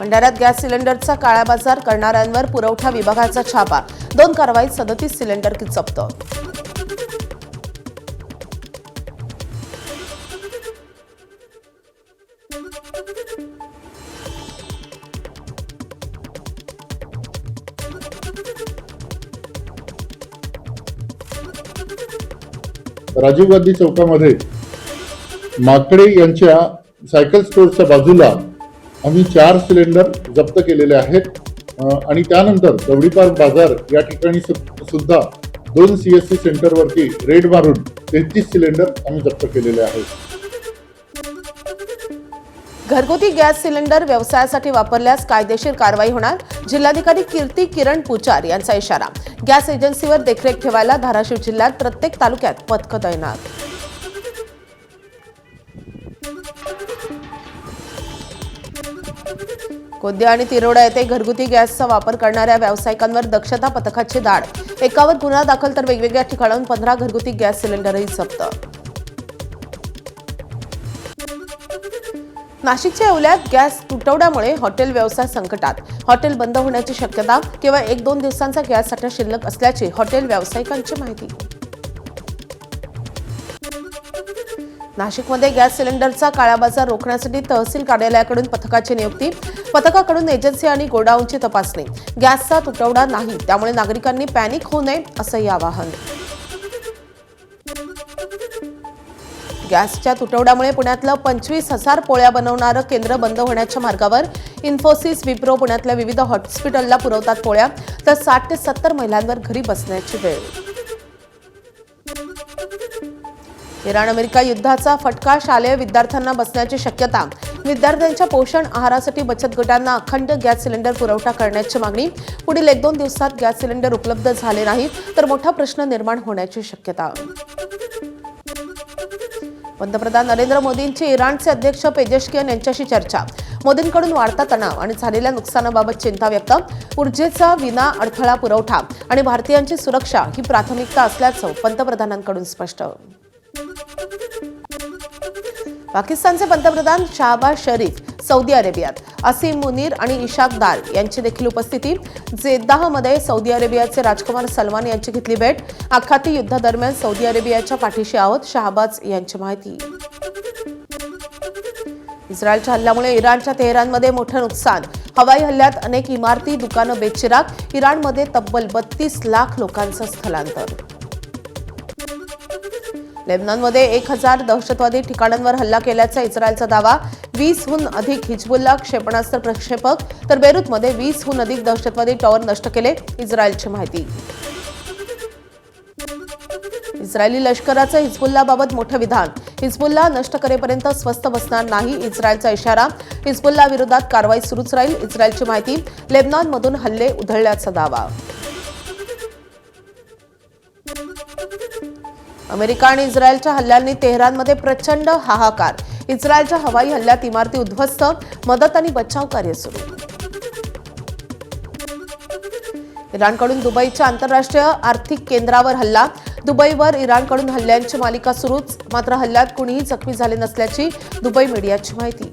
भंडाऱ्यात gas सिलेंडरचा काळा बाजार करणाऱ्यांवर पुरवठा विभागाचा छापा 2 कारवाईत 37 सिलेंडर जप्त। राजीव गांधी चौकामध्ये माकडे यांच्या सायकल स्टोअरच्या बाजूला आम्ही 4 सिलेंडर जप्त केलेले आहेत आणि त्यानंतर दवडीपार बाजार या ठिकाणी सुद्धा 2 CSC सेंटरवरती रेड मारून 33 सिलेंडर आम्ही जप्त केलेले आहेत। घरगुती गॅस सिलेंडर व्यवसायासाठी वापरल्यास कायदेशीर कारवाई होणार। जिल्हाधिकारी कीर्ती किरण पुचार यांचा इशारा। गॅस एजन्सीवर देखरेख ठेवायला धाराशिव जिल्ह्यात प्रत्येक तालुक्यात पथकं तैनात। कोद्या आणि तिरोडा येथे घरगुती गॅसचा वापर करणाऱ्या व्यावसायिकांवर दक्षता पथकाची धाड। एकावर गुन्हा दाखल तर वेगवेगळ्या ठिकाणाहून 15 घरगुती गॅस सिलेंडरही जप्त। नाशिकच्या येवल्यात गॅस तुटवड्यामुळे हॉटेल व्यवसाय संकटात। हॉटेल बंद होण्याची शक्यता। केवळ 1-2 दिवसांचा गॅस साठा शिल्लक असल्याची हॉटेल व्यावसायिकांची माहिती। नाशिकमध्ये गॅस सिलेंडरचा काळा बाजार रोखण्यासाठी तहसील कार्यालयाकडून पथकाची नियुक्ती। पथकाकडून एजन्सी आणि गोडाऊनची तपासणी। गॅसचा तुटवडा नाही, त्यामुळे नागरिकांनी पॅनिक होऊ नये असंही आवाहन। गॅसच्या तुटवड्यामुळे पुण्यातलं 25,000 पोळ्या बनवणारं केंद्र बंद होण्याच्या मार्गावर। इन्फोसिस, विप्रो पुण्यातल्या विविध हॉस्पिटलला पुरवतात पोळ्या, तर 60 ते 70 महिलांवर घरी बसण्याची वेळ। इराण अमेरिका युद्धाचा फटका शालेय विद्यार्थ्यांना बसण्याची शक्यता। विद्यार्थ्यांच्या पोषण आहारासाठी बचत गटांना अखंड गॅस सिलेंडर पुरवठा करण्याची मागणी। पुढील 1-2 दिवसात गॅस सिलेंडर उपलब्ध झाले नाहीत तर मोठा प्रश्न निर्माण होण्याची शक्यता। पंतप्रधान नरेंद्र मोदींची इराणचे अध्यक्ष पेजेशकियान यांच्याशी चर्चा। मोदींकडून वाढता तणाव आणि झालेल्या नुकसानाबाबत चिंता व्यक्त। ऊर्जेचा विना अडथळा पुरवठा आणि भारतीयांची सुरक्षा ही प्राथमिकता असल्याचं पंतप्रधानांकडून स्पष्ट। पाकिस्तानचे पंतप्रधान शाहबाज शरीफ सौदी अरेबियात। असीम मुनीर आणि इशाक दार यांची देखील उपस्थिती। जेद्दाहमध्ये सौदी अरेबियाचे राजकुमार सलमान यांची घेतली भेट। आखाती युद्धादरम्यान सौदी अरेबियाच्या पाठीशी आहोत, शाहबाज यांची माहिती। इस्रायलच्या हल्ल्यामुळे इराणच्या तेहरानमध्ये मोठं नुकसान। हवाई हल्ल्यात अनेक इमारती, दुकानं बेचिराग। इराणमध्ये तब्बल 32 लाख लोकांचं स्थलांतर। लेबनॉनमध्ये 1000 दहशतवादी ठिकाणांवर हल्ला केल्याचा इस्रायलचा दावा। 20हून अधिक हिजबुल्ला क्षेपणास्त्र प्रक्षेपक तर बेरूतमध्ये 20हून अधिक दहशतवादी टॉवर नष्ट केले, इस्रायलची माहिती। इस्रायली लष्कराचं हिजबुल्लाबाबत मोठं विधान। हिजबुल्ला नष्ट करेपर्यंत स्वस्थ बसणार नाही, इस्रायलचा इशारा। हिजबुल्ला विरोधात कारवाई सुरूच राहील, इस्रायलची माहिती। लेबनॉनमधून हल्ले उधळल्याचा दावा। अमेरिका आणि इस्रायलच्या हल्ल्यांनी तेहरानमध्ये प्रचंड हाहाकार। इस्रायलच्या हवाई हल्ल्यात इमारती उद्ध्वस्त, मदत आणि बचाव कार्य सुरू। इराणकडून दुबईच्या आंतरराष्ट्रीय आर्थिक केंद्रावर हल्ला। दुबईवर इराणकडून हल्ल्यांची मालिका सुरूच, मात्र हल्ल्यात कुणीही जखमी झाले नसल्याची दुबई मीडियाची माहिती।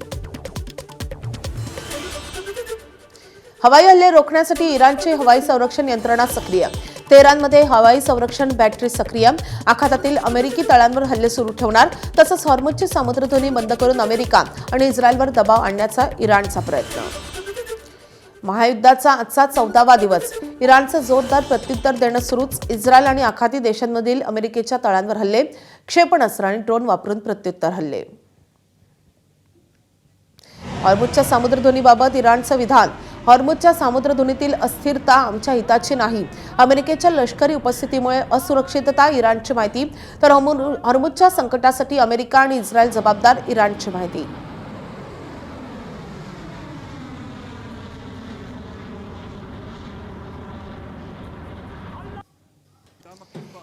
हवाई हल्ले रोखण्यासाठी इराणची हवाई संरक्षण यंत्रणा सक्रिय। तेहरानमध्ये हवाई संरक्षण बॅटरी सक्रिय। आखातातील अमेरिकी तळांवर हल्ले सुरू ठेवणार, तसंच हॉर्मुझची सामुद्रधुनी बंद करून अमेरिका आणि इस्रायलवर दबाव आणण्याचा इराणचा प्रयत्न। महायुद्धाचा आजचा 14वा दिवस। इराणचं जोरदार प्रत्युत्तर देणं सुरूच। इस्रायल आणि आखाती देशांमधील अमेरिकेच्या तळांवर हल्ले, क्षेपणास्त्र आणि ड्रोन वापरून प्रत्युत्तर हल्ले। हॉर्मुझच्या सामुद्रधुनीबाबत इराणचं विधान। हॉर्मुझच्या सामुद्रधुनीतील अस्थिरता आमच्या हिताची नाही। अमेरिकेच्या लष्करी उपस्थितीमुळे असुरक्षितता, इराणची माहिती। तर हॉर्मुझच्या संकटासाठी अमेरिका आणि इस्रायल जबाबदार, इराणची माहिती।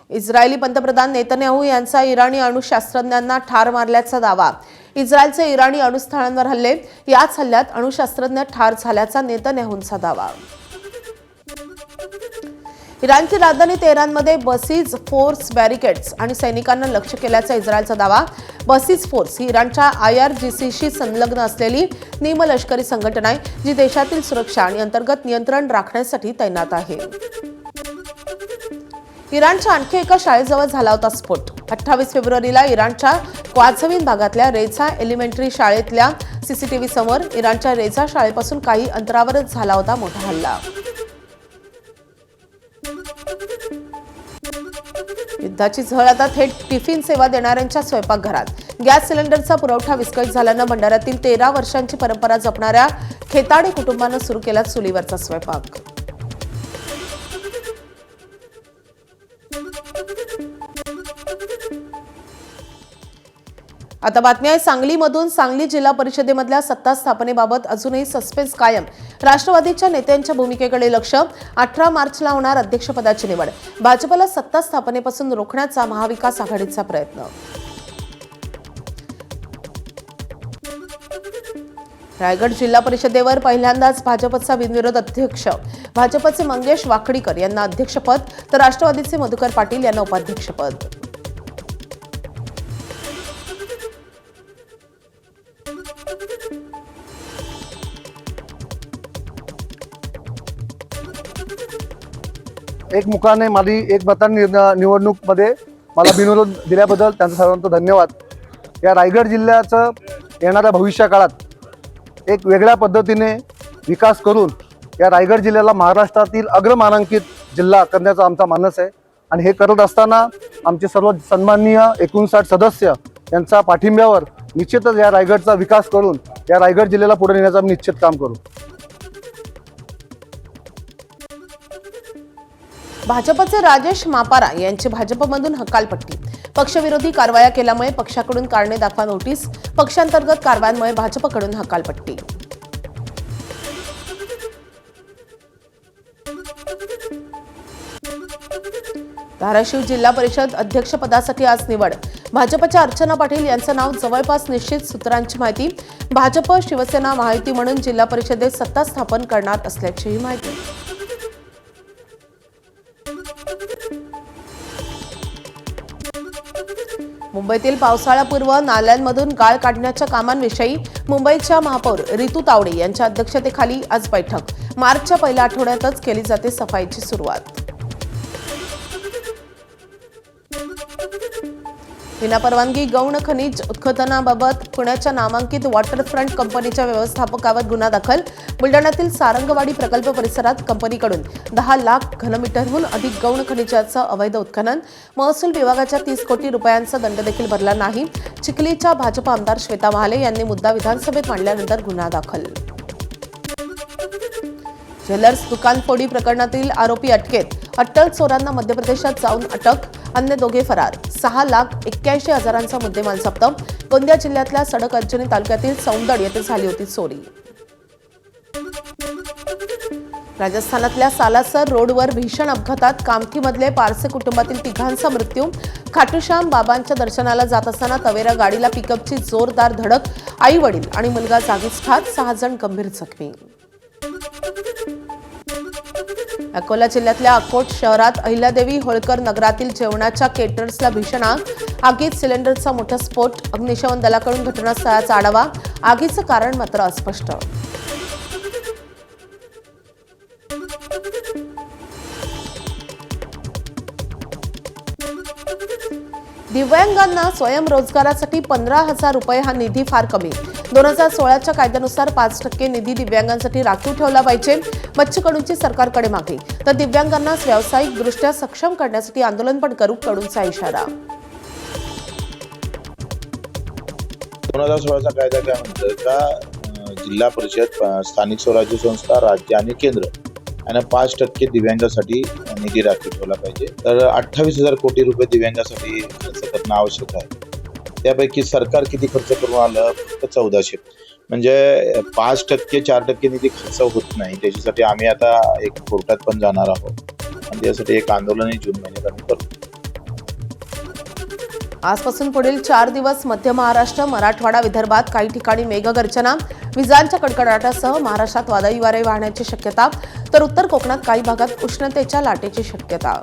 इस्रायली पंतप्रधान नेतन्याहू यांचा इराणी अणुशास्त्रज्ञांना ठार मारल्याचा दावा। इस्रायलचे इराणी अणुस्थळांवर हल्ले, याच हल्ल्यात अणुशास्त्रज्ञ ठार झाल्याचा नेतन्याहूंचा दावा। इराणची राजधानी तेहरानमध्ये बसीज फोर्स बॅरिकेड्स आणि सैनिकांना लक्ष्य केल्याचा इस्रायलचा दावा. बसीज फोर्स ही इराणच्या IRGCशी संलग्न असलेली निमलष्करी संघटना आहे, जी देशातील सुरक्षा आणि अंतर्गत नियंत्रण राखण्यासाठी तैनात आहे. इराणच्या आणखी एका शाळेजवळ झाला होता स्फोट. 28 फेब्रुवारीला इराणच्या क्वाझविन भागातल्या रेझा एलिमेंटरी शाळेतल्या CCTV समोर इराणच्या रेझा शाळेपासून काही अंतरावरच झाला होता मोठा हल्ला. युद्धाची झळ आता थेट टिफिन सेवा देणाऱ्यांच्या स्वयंपाकघरात. गॅस सिलेंडरचा पुरवठा विस्कळीत झाल्यानं भंडाऱ्यातील 13 वर्षांची परंपरा जपणाऱ्या खेताडे कुटुंबानं सुरू केला चुलीवरचा स्वयंपाक. आता बातमी आहे सांगलीमधून. सांगली जिल्हा परिषदेमधल्या सत्ता स्थापनेबाबत अजूनही सस्पेन्स कायम. राष्ट्रवादीच्या नेत्यांच्या भूमिकेकडे लक्ष. 18 मार्चला होणार अध्यक्षपदाची निवड. भाजपला सत्ता स्थापनेपासून रोखण्याचा महाविकास आघाडीचा प्रयत्न. रायगड जिल्हा परिषदेवर पहिल्यांदाच भाजपचा बिनविरोध अध्यक्ष. भाजपचे मंगेश वाकडीकर यांना अध्यक्षपद तर राष्ट्रवादीचे मधुकर पाटील यांना उपाध्यक्षपद. एक मुखाने माझी एक मतांनी निवडणूकमध्ये मला बिनविरोध दिल्याबद्दल त्यांचं सर्वांचं धन्यवाद. या रायगड जिल्ह्याचं येणाऱ्या भविष्य काळात एक वेगळ्या पद्धतीने विकास करून या रायगड जिल्ह्याला महाराष्ट्रातील अग्रमानांकित जिल्हा करण्याचा आमचा मानस आहे. आणि हे करत असताना आमचे सर्व सन्माननीय 59 सदस्य यांचा पाठिंब्यावर निश्चितच या रायगडचा विकास करून या रायगड जिल्ह्याला पुढे नेण्याचं आम्ही निश्चित काम करू. भाजपचे राजेश मापारा यांची भाजपमधून हकालपट्टी. पक्षविरोधी कारवाया केल्यामुळे पक्षाकडून कारणे दाखवा नोटीस. पक्षांतर्गत कारवायांमुळे भाजपकडून हकालपट्टी. धाराशिव जिल्हा परिषद अध्यक्षपदासाठी आज निवड. भाजपच्या अर्चना पाटील यांचं नाव जवळपास निश्चित. सूत्रांची माहिती. भाजप शिवसेना महायुती म्हणून जिल्हा परिषदेत सत्ता स्थापन करणार असल्याचीही माहिती. मुंबईतील पावसाळ्यापूर्व नाल्यांमधून गाळ काढण्याच्या कामांविषयी मुंबईच्या महापौर रितू तावडे यांच्या अध्यक्षतेखाली आज बैठक. मार्चच्या पहिल्या आठवड्यातच केली जाते सफाईची सुरुवात. विनापरवानगी गौण खनिज उत्खननाबाबत पुण्याच्या नामांकित वॉटरफ्रंट कंपनीच्या व्यवस्थापकावर गुन्हा दाखल. बुलढाण्यातील सारंगवाडी प्रकल्प परिसरात कंपनीकडून 10 लाख घनमीटरहून अधिक गौण खनिजाचं अवैध उत्खनन. महसूल विभागाच्या 30 कोटी रुपयांचा दंड देखील भरला नाही. चिखलीच्या भाजप आमदार श्वेता महाले यांनी मुद्दा विधानसभेत मांडल्यानंतर गुन्हा दाखल. ज्वेलर्स दुकानफोडी प्रकरणातील आरोपी अटकेत. अट्टल चोरांना मध्य प्रदेशात जाऊन अटक. अन्य दोघे फरार. 6,81,000चा मुद्देमाल जप्त. गोंदिया जिल्ह्यातल्या सडक अर्जुनी तालुक्यातील सौंदड येथे झाली होती चोरी. राजस्थानातल्या सालासर रोडवर भीषण अपघातात कामठीमधले पारसे कुटुंबातील 3घांचा मृत्यू. खाटूश्याम बाबांच्या दर्शनाला जात असताना तवेरा गाडीला पिकअपची जोरदार धडक. आई वडील आणि मुलगा जागीच ठार. 6 जण गंभीर जखमी. अकोला जिल्ह्यातल्या अकोट शहरात अहिल्यादेवी होळकर नगरातील जेवणाच्या केटरर्सला भीषण आग. आगीत सिलेंडरचा मोठा स्फोट. अग्निशमन दलाकडून घटनास्थळाचा आढावा. आगीचं कारण मात्र अस्पष्ट. दिव्यांगांना स्वयंरोजगारासाठी 15,000 रुपये हा निधी फार कमी. 2016च्या कायद्यानुसार 5% निधी दिव्यांगांसाठी राखीव ठेवला पाहिजे. बच्चूकडूंची सरकारकडे मागणी. तर दिव्यांगांना व्यावसायिकदृष्ट्या सक्षम करण्यासाठी आंदोलन पण करू. कडूंचा इशारा. 2016चा कायदा काय म्हणतो का जिल्हा परिषद, स्थानिक स्वराज्य संस्था, राज्य आणि केंद्र यांना 5% दिव्यांगासाठी निधी राखीव ठेवला पाहिजे. तर 28,000 कोटी रुपये दिव्यांगासाठी खर्च करणं आवश्यक आहे. त्यापैकी सरकार किती खर्च करून आलं? फक्त 1400. म्हणजे 5% 4% निधी खर्च होत नाही. त्याच्यासाठी आम्ही आता एक कोर्टात पण जाणार आहोत आणि त्यासाठी एक आंदोलनही जून महिन्यात आम्ही करू. आजपासून पुढील 4 दिवस मध्य महाराष्ट्र, मराठवाडा, विदर्भात काही ठिकाणी मेघगर्जना, विजांच्या कडकडाटासह महाराष्ट्रात वादळी वारे वाहण्याची शक्यता, तर उत्तर कोकणात काही भागात उष्णतेच्या लाटेची शक्यता.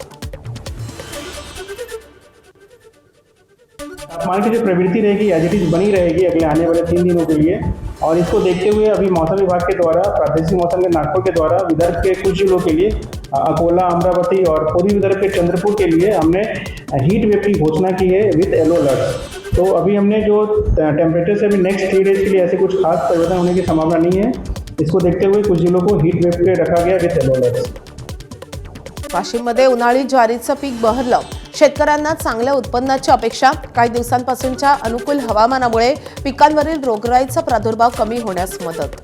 तापमान की जो प्रवृत्ति रहेगी एज इट इज बनी रहेगी अगले आने वाले 3 दिनों के लिए, और इसको देखते हुए अभी मौसम विभाग के द्वारा प्रादेशिक मौसम के नागपुर के द्वारा विदर्भ के कुछ जिलों के लिए अकोला, अमरावती और पूर्वी विदर्भ के चंद्रपुर के लिए हमने हीट वेव की घोषणा की है विद येलो अलर्ट. तो अभी हमने जो टेम्परेचर से अभी नेक्स्ट 3 डेज के लिए ऐसे कुछ खास परिवर्तन होने की संभावना नहीं है. इसको देखते हुए कुछ जिलों को हीट वेव पे रखा गया विद येलो अलर्ट. वाशिममध्ये उन्हाळी ज्वारीचं पीक बहरलं. शेतकऱ्यांना चांगल्या उत्पन्नाची अपेक्षा. काही दिवसांपासूनच्या अनुकूल हवामानामुळे पिकांवरील रोगराईचा प्रादुर्भाव कमी होण्यास मदत.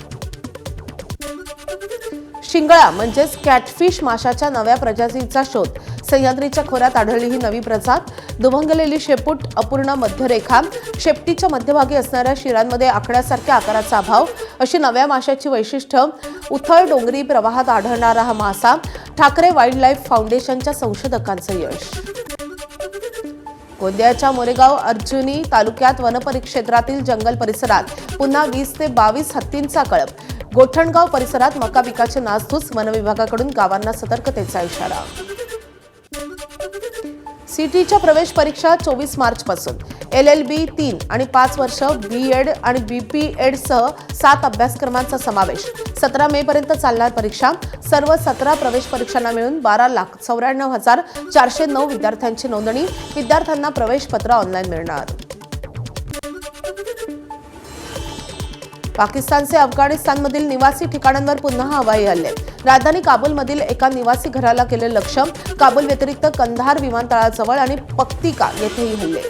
शिंगळा म्हणजेच कॅटफिश माशाच्या नव्या प्रजातीचा शोध. सह्याद्रीच्या खोऱ्यात आढळली ही नवी प्रजात. दुभंगलेली शेपूट, अपूर्ण मध्यरेखा, शेपटीच्या मध्यभागी असणाऱ्या शिरांमध्ये आकड्यासारख्या आकाराचा अभाव अशी नव्या माशाची वैशिष्ट्य. उथळ डोंगरी प्रवाहात आढळणारा हा मासा. ठाकरे वाईल्ड लाईफ फाउंडेशनच्या संशोधकांचं यश. गोंदियाच्या मोरेगाव अर्जुनी तालुक्यात वनपरिक्षेत्रातील जंगल परिसरात पुन्हा 20 ते 22 हत्तींचा कळप. गोठणगाव परिसरात मका पिकाचे नासधूस. वनविभागाकडून गावांना सतर्कतेचा इशारा. सीटीच्या प्रवेश परीक्षा 24 मार्चपासून. LLB 3 आणि 5 वर्ष, BEd आणि BPEdसह 7 अभ्यासक्रमांचा समावेश. 17 मे पर्यंत चालणार परीक्षा. सर्व 17 प्रवेश परीक्षांना मिळून 12,94,409 विद्यार्थ्यांची नोंदणी. विद्यार्थ्यांना प्रवेशपत्र ऑनलाईन मिळणार. पाकिस्तानचे अफगाणिस्तानमधील निवासी ठिकाणांवर पुन्हा हवाई हल्ले. राजधानी काबूलमधील एका निवासी घराला केले लक्ष्य. काबूल व्यतिरिक्त कंधार विमानतळाजवळ आणि पक्तिका येथेही हल्ले.